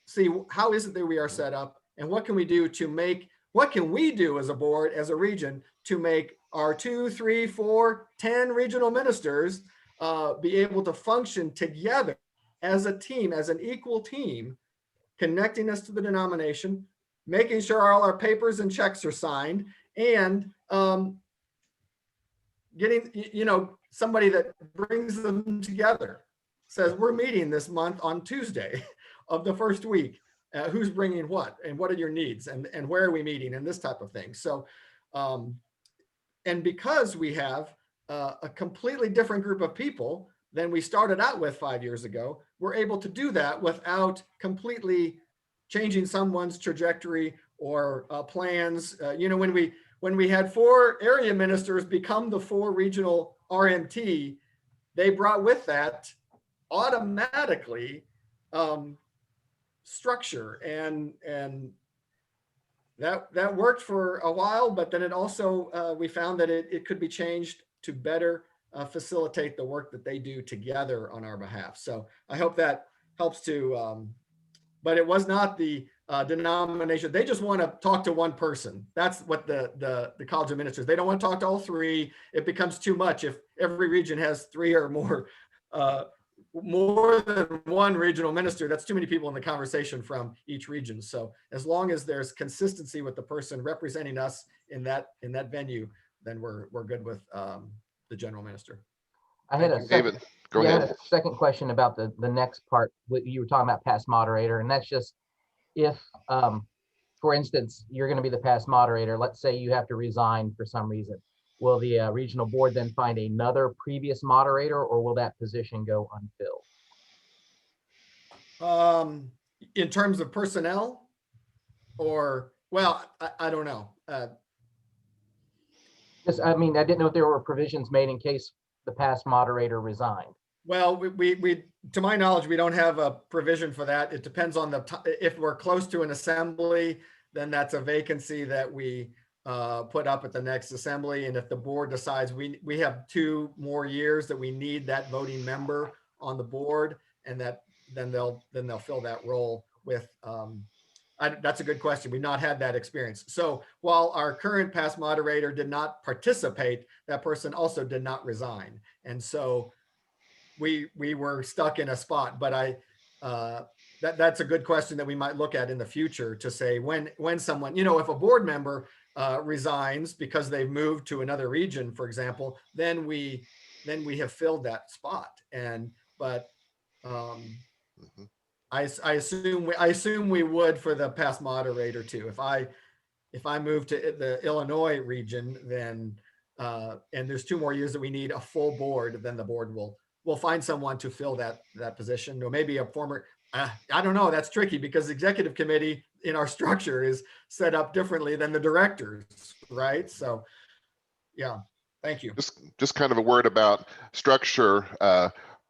see how is it that we are set up, and what can we do what can we do as a board, as a region, to make our 2, 3, 4, 10 regional ministers be able to function together as a team, as an equal team, connecting us to the denomination, making sure all our papers and checks are signed, and getting, somebody that brings them together, says, we're meeting this month on Tuesday of the first week. Who's bringing what, and what are your needs, and where are we meeting, and this type of thing. So, and because we have a completely different group of people than we started out with 5 years ago, we're able to do that without completely changing someone's trajectory or plans. When we had 4 area ministers become the 4 regional RMT, they brought with that automatically structure, and that worked for a while, but then it also we found that it could be changed to better facilitate the work that they do together on our behalf. So I hope that helps to, but it was not the denomination. They just want to talk to one person. That's what the College of Ministers, they don't want to talk to all 3. It becomes too much if every region has 3 or more than one regional minister. That's too many people in the conversation from each region. So as long as there's consistency with the person representing us in that venue, then we're good with the general minister. I had a David, go I had ahead. a second question about the next part. What you were talking about, past moderator, and that's just if, for instance, you're going to be the past moderator. Let's say you have to resign for some reason. Will the regional board then find another previous moderator, or will that position go unfilled? In terms of personnel, or, well, I don't know. I didn't know if there were provisions made in case the past moderator resigned. Well, we to my knowledge, we don't have a provision for that. It depends on if we're close to an assembly, then that's a vacancy that we put up at the next assembly. And if the board decides we have 2 more years that we need that voting member on the board, and then they'll fill that role with, that's a good question. We've not had that experience. So while our current past moderator did not participate, that person also did not resign. And so we were stuck in a spot, but that's a good question that we might look at in the future to say when someone, if a board member resigns because they've moved to another region, for example, then we have filled that spot. I assume we would for the past moderator too. If I move to the Illinois region, then and there's 2 more years that we need a full board, then the board will find someone to fill that position, or maybe a former. I don't know. That's tricky because the executive committee in our structure is set up differently than the directors, right? So, yeah. Thank you. Just kind of a word about structure.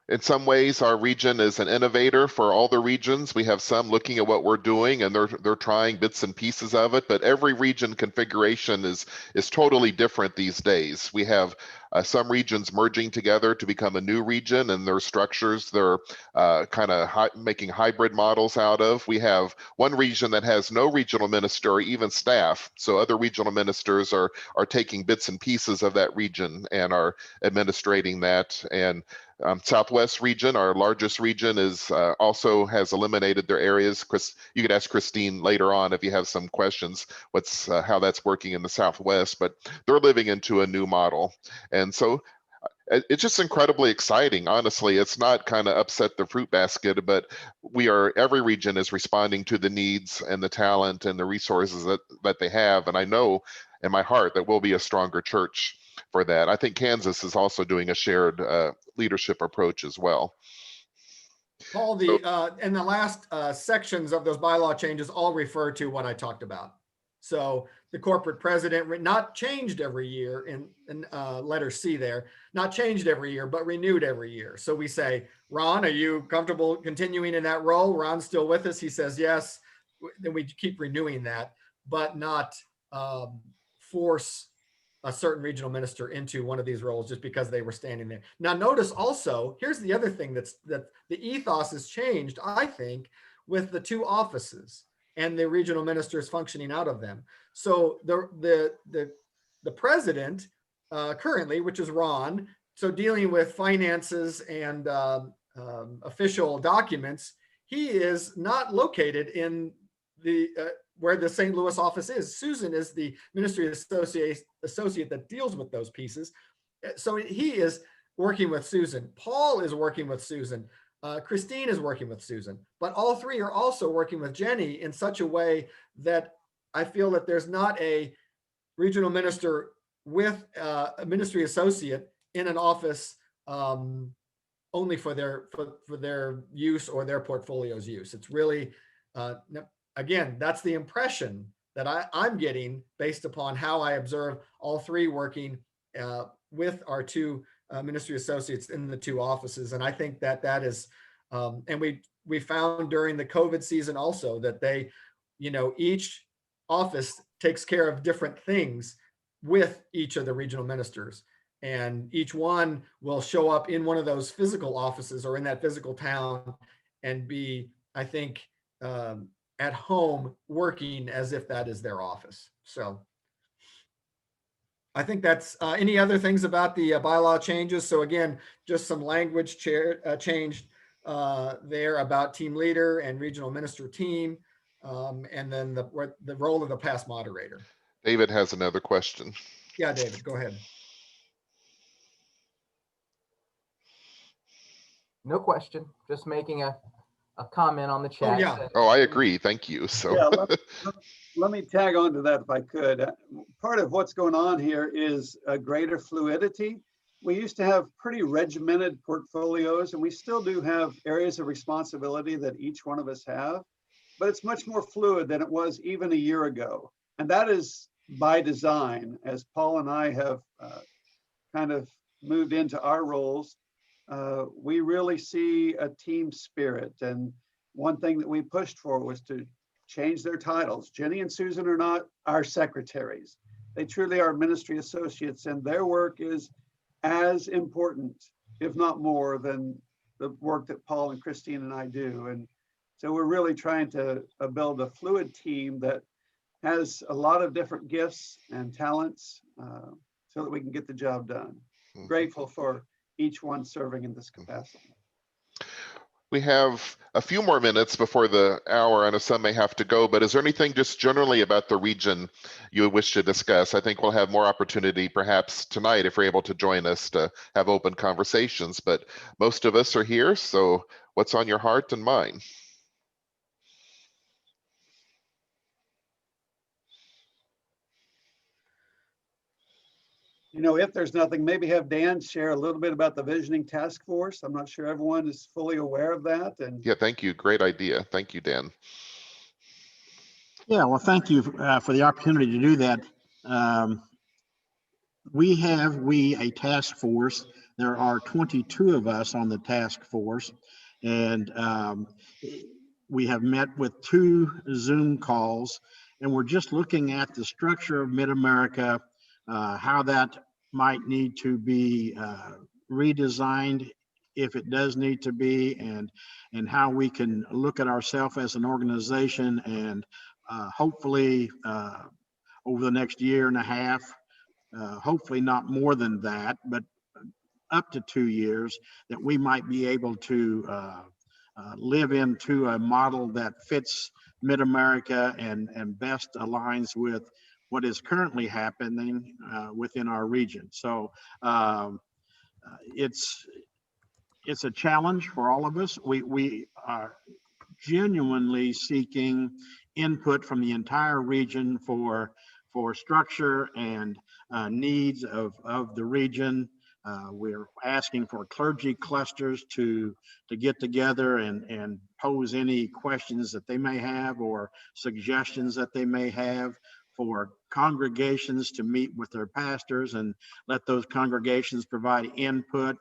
In some ways, our region is an innovator for all the regions. We have some looking at what we're doing, and they're trying bits and pieces of it. But every region configuration is totally different these days. We have some regions merging together to become a new region, and their structures they're kind of making hybrid models out of. We have one region that has no regional minister or even staff, so other regional ministers are taking bits and pieces of that region and are administrating that. And Southwest region, our largest region, is also has eliminated their areas. Chris, you could ask Christine later on if you have some questions what's how that's working in the Southwest, but they're living into a new model. And so it's just incredibly exciting. Honestly, it's not kind of upset the fruit basket, but every region is responding to the needs and the talent and the resources that they have. And I know in my heart that we'll be a stronger church for that. I think Kansas is also doing a shared leadership approach as well. Paul, and the last sections of those bylaw changes all refer to what I talked about. So the corporate president, not changed every year in letter C there, not changed every year, but renewed every year. So we say, Ron, are you comfortable continuing in that role? Ron's still with us. He says, yes. Then we keep renewing that, but not force a certain regional minister into one of these roles just because they were standing there. Now, notice also, here's the other thing that the ethos has changed, I think, with the two offices and the regional ministers functioning out of them. So the president currently, which is Ron, so dealing with finances and official documents, he is not located in the where the St. Louis office is. Susan is the ministry associate that deals with those pieces. So he is working with Susan. Paul is working with Susan. Christine is working with Susan. But all three are also working with Jenny in such a way that I feel that there's not a regional minister with a ministry associate in an office only for their use or their portfolio's use. It's really, again, that's the impression that I'm getting based upon how I observe all three working with our two ministry associates in the two offices. And I think that is, and we found during the COVID season also that they, each office takes care of different things with each of the regional ministers. And each one will show up in one of those physical offices or in that physical town and be, I think, at home working as if that is their office. So I think that's any other things about the bylaw changes. So again, just some language changed there about team leader and regional minister team, and then the role of the past moderator. David has another question. Yeah, David, go ahead. No question, just making a comment on the chat. Oh, yeah. Oh, I agree. Thank you. So Yeah, let me tag on to that if I could. Part of what's going on here is a greater fluidity. We used to have pretty regimented portfolios, and we still do have areas of responsibility that each one of us have, but it's much more fluid than it was even a year ago. And that is by design. As Paul and I have kind of moved into our roles, we really see a team spirit. And one thing that we pushed for was to change their titles. Jenny and Susan are not our secretaries. They truly are ministry associates, and their work is as important, if not more, than the work that Paul and Christine and I do. And so we're really trying to build a fluid team that has a lot of different gifts and talents so that we can get the job done. Grateful for each one serving in this capacity. we have a few more minutes before the hour. I know some may have to go, but is there anything just generally about the region you wish to discuss? I think we'll have more opportunity perhaps tonight if you're able to join us to have open conversations, but most of us are here. So what's on your heart and mind? You know, if there's nothing, maybe have Dan share a little bit about the visioning task force. I'm not sure everyone is fully aware of that. And Yeah, thank you. Great idea. Thank you, Dan. Yeah, well, thank you for the opportunity to do that. We a task force. There are 22 of us on the task force, and we have met with 2 Zoom calls, and we're just looking at the structure of Mid-America, how that might need to be redesigned if it does need to be, and how we can look at ourselves as an organization, and hopefully over the next year and a half, hopefully not more than that, but up to 2 years, that we might be able to live into a model that fits Mid-America and best aligns with what is currently happening within our region. So it's a challenge for all of us. We are genuinely seeking input from the entire region for structure and needs of the region. We're asking for clergy clusters to get together and pose any questions that they may have or suggestions that they may have, for congregations to meet with their pastors and let those congregations provide input.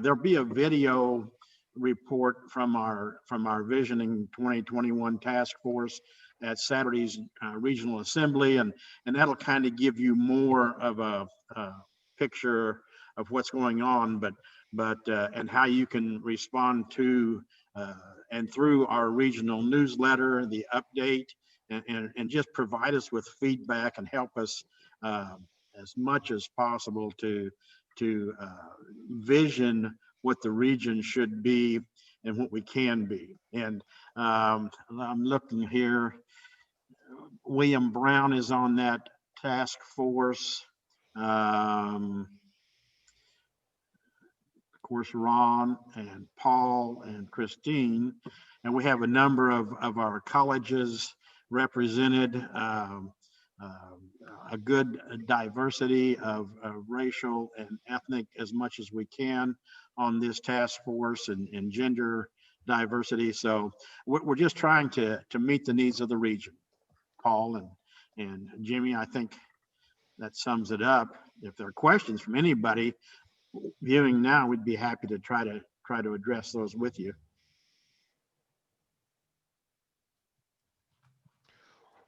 There'll be a video report from our Visioning 2021 task force at Saturday's regional assembly, and that'll kind of give you more of a picture of what's going on, but and how you can respond to and through our regional newsletter, the update, and just provide us with feedback and help us as much as possible to vision what the region should be and what we can be. And I'm looking here, William Brown is on that task force. Of course, Ron and Paul and Christine, and we have a number of our colleges represented, a good diversity of racial and ethnic as much as we can on this task force, and gender diversity. So we're just trying to meet the needs of the region. Paul and Jimmy, I think that sums it up. If there are questions from anybody viewing now, we'd be happy to try to address those with you.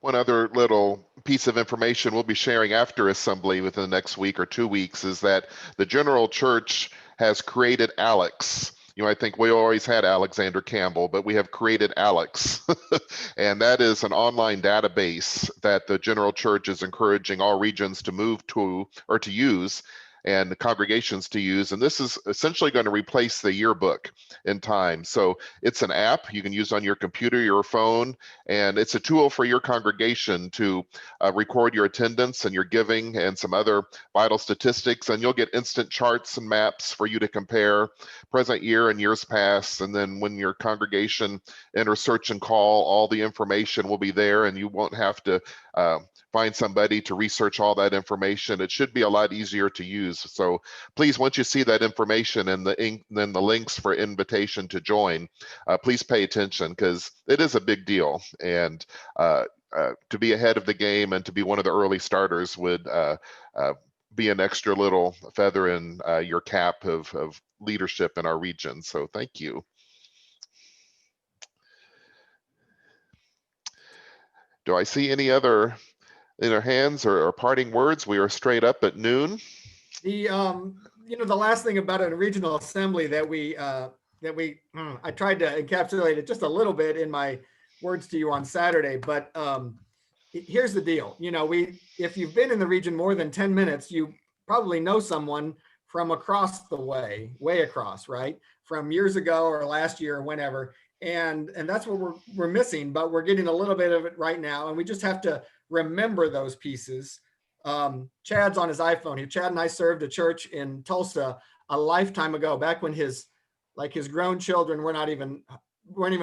One other little piece of information we'll be sharing after assembly within the next week or 2 weeks is that the General Church has created Alex. You know, I think we always had Alexander Campbell, but we have created Alex. And that is an online database that the General Church is encouraging all regions to move to or to use, and the congregations to use. And this is essentially going to replace the yearbook in time. So it's an app you can use on your computer, your phone, and it's a tool for your congregation to record your attendance and your giving and some other vital statistics. And you'll get instant charts and maps for you to compare present year and years past. And then when your congregation enters search and call, all the information will be there, and you won't have to find somebody to research all that information. It should be a lot easier to use. So please, once you see that information and then the links for invitation to join, please pay attention, because it is a big deal. And to be ahead of the game and to be one of the early starters would be an extra little feather in your cap of leadership in our region. So thank you. Do I see any other in our hands or parting words? We are straight up at noon. The the last thing about a regional assembly that I tried to encapsulate it just a little bit in my words to you on Saturday, but here's the deal. If you've been in the region more than 10 minutes, you probably know someone from across the way across, right? From years ago or last year or whenever. And that's what we're missing, but we're getting a little bit of it right now. And we just have to remember those pieces. Chad's on his iPhone. Chad and I served a church in Tulsa a lifetime ago, back when his grown children weren't even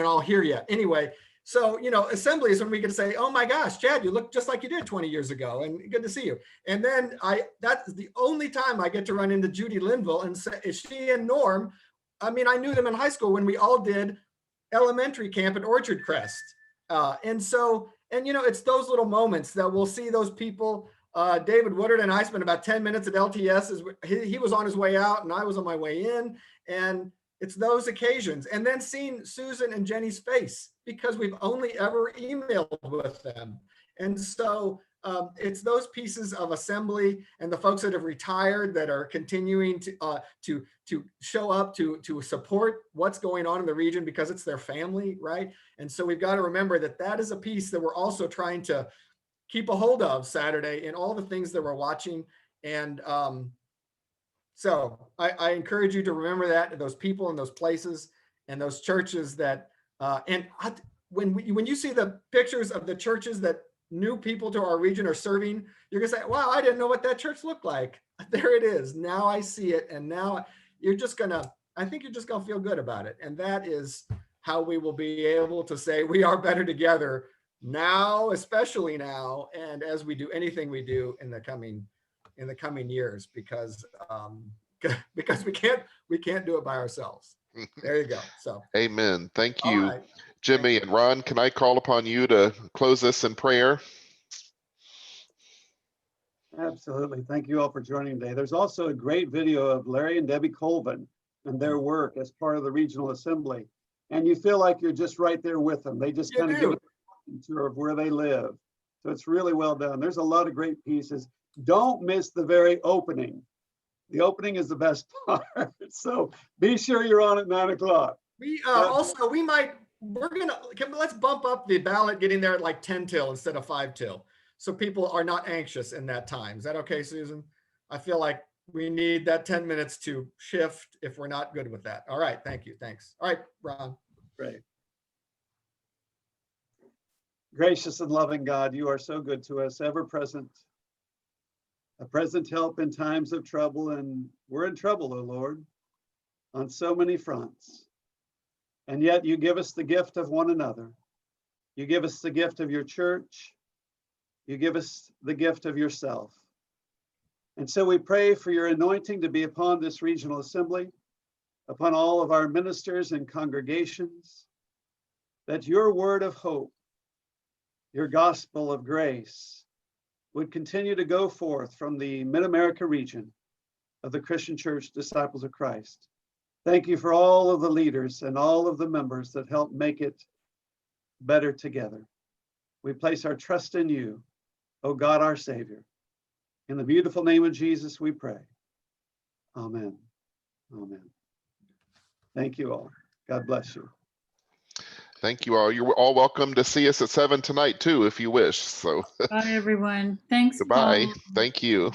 all here yet. Anyway, so assembly is when we can say, "Oh my gosh, Chad, you look just like you did 20 years ago, and good to see you." And then that's the only time I get to run into Judy Linville, and she and Norm. I mean, I knew them in high school when we all did elementary camp at Orchard Crest. It's those little moments that we'll see those people. David Woodard and I spent about 10 minutes at LTS. He was on his way out and I was on my way in. And it's those occasions. And then seeing Susan and Jenny's face, because we've only ever emailed with them. And so it's those pieces of assembly and the folks that have retired that are continuing to show up to support what's going on in the region because it's their family, right? And so we've got to remember that that is a piece that we're also trying to keep a hold of Saturday in all the things that we're watching. And so I encourage you to remember that, those people and those places and those churches that, when you see the pictures of the churches that new people to our region are serving, you're gonna say, wow, I didn't know what that church looked like. There it is. Now I see it. And now I think you're just gonna feel good about it. And that is how we will be able to say we are better together now, especially now, and as we do anything we do in the coming years, because we can't do it by ourselves. There you go. So Amen. Thank all you, right. Jimmy. And Ron, can I call upon you to close this in prayer? Absolutely. Thank you all for joining today. There's also a great video of Larry and Debbie Colvin and their work as part of the Regional Assembly. And you feel like you're just right there with them. They just You kind of do. give a tour of where they live. So it's really well done. There's a lot of great pieces. Don't miss the very opening. The opening is the best part. So be sure you're on at 9 o'clock. Let's bump up the ballot getting there at like 10 till instead of 5 till. So people are not anxious in that time. Is that okay, Susan? I feel like we need that 10 minutes to shift if we're not good with that. All right. Thank you. Thanks. All right, Ron. Great. Gracious and loving God, you are so good to us, ever present. A present help in times of trouble, and we're in trouble, O Lord, on so many fronts. And yet you give us the gift of one another. You give us the gift of your church. You give us the gift of yourself. And so we pray for your anointing to be upon this regional assembly, upon all of our ministers and congregations, that your word of hope, your gospel of grace, would continue to go forth from the Mid-America region of the Christian Church Disciples of Christ. Thank you for all of the leaders and all of the members that help make it better together. We place our trust in you, O God, our Savior. In the beautiful name of Jesus, we pray. Amen. Amen. Thank you all. God bless you. Thank you all. You're all welcome to see us at 7 tonight too, if you wish. So Bye, everyone. Thanks. goodbye. Paul. Thank you.